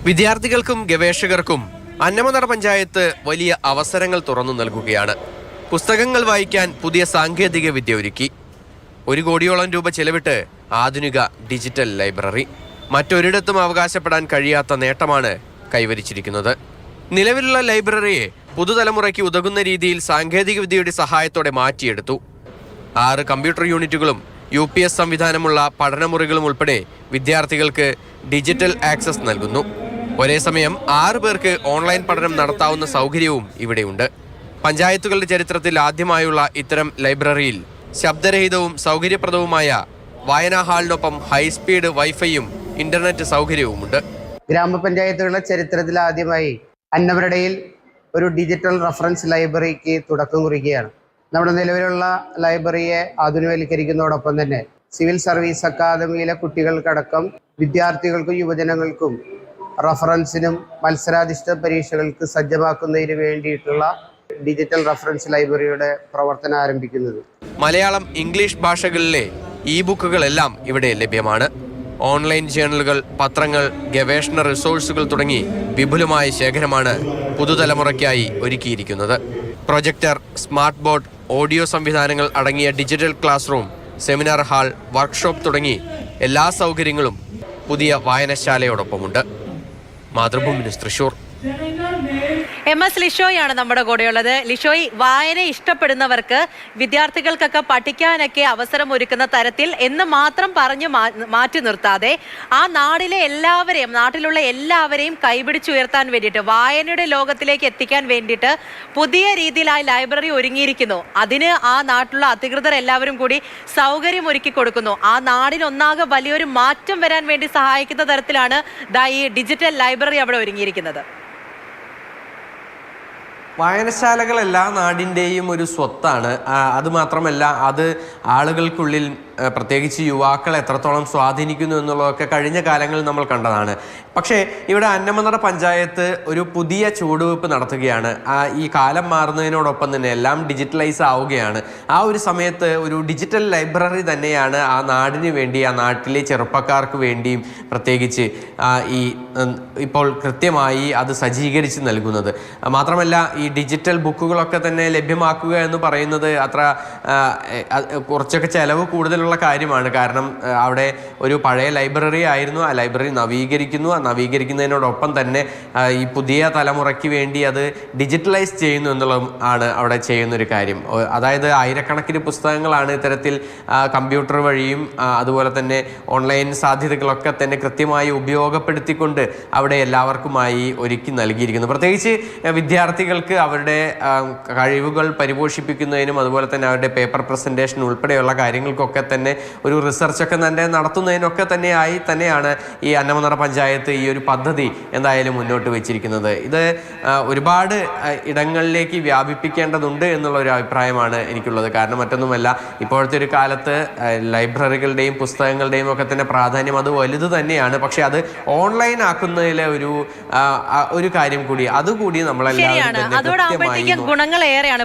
വിദ്യാർത്ഥികൾക്കും ഗവേഷകർക്കും അന്നമനട പഞ്ചായത്ത് വലിയ അവസരങ്ങൾ തുറന്നു നൽകുകയാണ്. പുസ്തകങ്ങൾ വായിക്കാൻ പുതിയ സാങ്കേതിക വിദ്യ ഒരുക്കി. 1 കോടിയോളം രൂപ ചെലവിട്ട് ആധുനിക ഡിജിറ്റൽ ലൈബ്രറി. മറ്റൊരിടത്തും അവകാശപ്പെടാൻ കഴിയാത്ത നേട്ടമാണ് കൈവരിച്ചിരിക്കുന്നത്. നിലവിലുള്ള ലൈബ്രറിയെ പുതുതലമുറയ്ക്ക് ഉതകുന്ന രീതിയിൽ സാങ്കേതിക വിദ്യയുടെ സഹായത്തോടെ മാറ്റിയെടുത്തു. 6 കമ്പ്യൂട്ടർ യൂണിറ്റുകളും UPS സംവിധാനമുള്ള പഠനമുറികളും ഉൾപ്പെടെ വിദ്യാർത്ഥികൾക്ക് ഡിജിറ്റൽ ആക്സസ് നൽകുന്നു. ഒരേ സമയം 6 പേർക്ക് ഓൺലൈൻ പഠനം നടത്താവുന്ന സൗകര്യവും ഇവിടെയുണ്ട്. പഞ്ചായത്തുകളുടെ ചരിത്രത്തിൽ ആദ്യമായുള്ള ഇത്തരം ലൈബ്രറിയിൽ ശബ്ദരഹിതവും സൗകര്യപ്രദവുമായ വായനാ ഹാളിനൊപ്പം ഹൈസ്പീഡ് വൈഫൈയും ഇന്റർനെറ്റ് സൗകര്യവുമുണ്ട്. ഗ്രാമപഞ്ചായത്തുകളുടെ ചരിത്രത്തിൽ ആദ്യമായി അന്നമനടയിൽ ഒരു ഡിജിറ്റൽ റഫറൻസ് ലൈബ്രറിക്ക് തുടക്കം കുറിക്കുകയാണ്. നമ്മുടെ നിലവിലുള്ള ലൈബ്രറിയെ ആധുനികവൽക്കരിക്കുന്നതോടൊപ്പം തന്നെ സിവിൽ സർവീസ് അക്കാദമിയിലെ കുട്ടികൾക്കടക്കം വിദ്യാർത്ഥികൾക്കും യുവജനങ്ങൾക്കും റഫറൻസിനും മത്സരാധിഷ്ഠിത പരീക്ഷകൾക്ക് സജ്ജമാക്കുന്നതിന് വേണ്ടിയിട്ടുള്ള ഡിജിറ്റൽ റഫറൻസ് ലൈബ്രറിയുടെ പ്രവർത്തനം ആരംഭിക്കുന്നത്. മലയാളം, ഇംഗ്ലീഷ് ഭാഷകളിലെ ബുക്കുകളെല്ലാം ഇവിടെ ലഭ്യമാണ്. ഓൺലൈൻ ജേണലുകൾ, പത്രങ്ങൾ, ഗവേഷണ റിസോഴ്സുകൾ തുടങ്ങി വിപുലമായ ശേഖരമാണ് പുതുതലമുറയ്ക്കായി ഒരുക്കിയിരിക്കുന്നത്. പ്രൊജക്ടർ, സ്മാർട്ട് ബോർഡ്, ഓഡിയോ സംവിധാനങ്ങൾ അടങ്ങിയ digital class room, seminar hall, workshop തുടങ്ങി എല്ലാ സൗകര്യങ്ങളും പുതിയ വായനശാലയോടൊപ്പമുണ്ട്. മാതൃഭൂമി ന്യൂസ്, തൃശൂർ. MS ലിഷോയാണ് നമ്മുടെ കൂടെയുള്ളത്. ലിഷോയ്, വായന ഇഷ്ടപ്പെടുന്നവർക്ക് വിദ്യാർത്ഥികൾക്കൊക്കെ പഠിക്കാനൊക്കെ അവസരം ഒരുക്കുന്ന തരത്തിൽ എന്ന് മാത്രം പറഞ്ഞു മാറ്റി നിർത്താതെ ആ നാട്ടിലുള്ള എല്ലാവരെയും കൈപിടിച്ചുയർത്താൻ വേണ്ടിയിട്ട്, വായനയുടെ ലോകത്തിലേക്ക് എത്തിക്കാൻ വേണ്ടിയിട്ട് പുതിയ രീതിയിൽ ആ ലൈബ്രറി ഒരുങ്ങിയിരിക്കുന്നു. അതിന് ആ നാട്ടിലുള്ള അധികൃതർ എല്ലാവരും കൂടി സൗകര്യം ഒരുക്കി കൊടുക്കുന്നു. ആ നാടിനൊന്നാകെ വലിയൊരു മാറ്റം വരാൻ വേണ്ടി സഹായിക്കുന്ന തരത്തിലാണ് ഈ ഡിജിറ്റൽ ലൈബ്രറി അവിടെ ഒരുങ്ങിയിരിക്കുന്നത്. വായനശാലകൾ എല്ലാ നാടിൻ്റെയും ഒരു സ്വത്താണ്. അതുമാത്രമല്ല, അത് ആളുകൾക്കുള്ളിൽ പ്രത്യേകിച്ച് യുവാക്കൾ എത്രത്തോളം സ്വാധീനിക്കുന്നു എന്നുള്ളതൊക്കെ കഴിഞ്ഞ കാലങ്ങളിൽ നമ്മൾ കണ്ടതാണ്. പക്ഷേ ഇവിടെ അന്നമനട പഞ്ചായത്ത് ഒരു പുതിയ ചുവടുവെപ്പ് നടത്തുകയാണ്. ഈ കാലം മാറുന്നതിനോടൊപ്പം തന്നെ എല്ലാം ഡിജിറ്റലൈസ് ആവുകയാണ്. ആ ഒരു സമയത്ത് ഒരു ഡിജിറ്റൽ ലൈബ്രറി തന്നെയാണ് ആ നാടിന് വേണ്ടി, ആ നാട്ടിലെ ചെറുപ്പക്കാർക്ക് വേണ്ടിയും പ്രത്യേകിച്ച് ഇപ്പോൾ കൃത്യമായി അത് സജ്ജീകരിച്ച് നൽകുന്നത്. മാത്രമല്ല, ഈ ഡിജിറ്റൽ ബുക്കുകളൊക്കെ തന്നെ ലഭ്യമാക്കുക എന്ന് പറയുന്നത് കുറച്ചൊക്കെ ചെലവ് കൂടുതലുള്ള കാര്യമാണ്. കാരണം അവിടെ ഒരു പഴയ ലൈബ്രറി ആയിരുന്നു. ആ ലൈബ്രറി നവീകരിക്കുന്നതിനോടൊപ്പം തന്നെ ഈ പുതിയ തലമുറയ്ക്ക് വേണ്ടി അത് ഡിജിറ്റലൈസ് ചെയ്യുന്നു എന്നുള്ളതും ആണ് അവിടെ ചെയ്യുന്നൊരു കാര്യം. അതായത് ആയിരക്കണക്കിന് പുസ്തകങ്ങളാണ് ഇത്തരത്തിൽ കമ്പ്യൂട്ടർ വഴിയും അതുപോലെ തന്നെ ഓൺലൈൻ സാധ്യതകളൊക്കെ തന്നെ കൃത്യമായി ഉപയോഗപ്പെടുത്തിക്കൊണ്ട് അവിടെ എല്ലാവർക്കുമായി ഒരുക്കി നൽകിയിരിക്കുന്നു. പ്രത്യേകിച്ച് വിദ്യാർത്ഥികൾക്ക് അവരുടെ കഴിവുകൾ പരിപോഷിപ്പിക്കുന്നതിനും അതുപോലെ തന്നെ അവരുടെ പേപ്പർ പ്രസൻറ്റേഷൻ ഉൾപ്പെടെയുള്ള കാര്യങ്ങൾക്കൊക്കെ തന്നെ ഒരു റിസർച്ചൊക്കെ തന്നെ നടത്തുന്നതിനൊക്കെ തന്നെയാണ് ഈ അന്നമനട പഞ്ചായത്ത് ഈ ഒരു പദ്ധതി എന്തായാലും മുന്നോട്ട് വെച്ചിരിക്കുന്നത്. ഇത് ഒരുപാട് ഇടങ്ങളിലേക്ക് വ്യാപിപ്പിക്കേണ്ടതുണ്ട് എന്നുള്ള ഒരു അഭിപ്രായമാണ് എനിക്കുള്ളത്. കാരണം മറ്റൊന്നുമല്ല, ഇപ്പോഴത്തെ ഒരു കാലത്ത് ലൈബ്രറികളുടെയും പുസ്തകങ്ങളുടെയും ഒക്കെ തന്നെ പ്രാധാന്യം അത് വലുത് തന്നെയാണ്. പക്ഷെ അത് ഓൺലൈൻ ആക്കുന്നതിലെ ഒരു കാര്യം കൂടി അതുകൂടി നമ്മളെല്ലാവരും അതോടൊപ്പം ഗുണങ്ങൾ ഏറെയാണ്.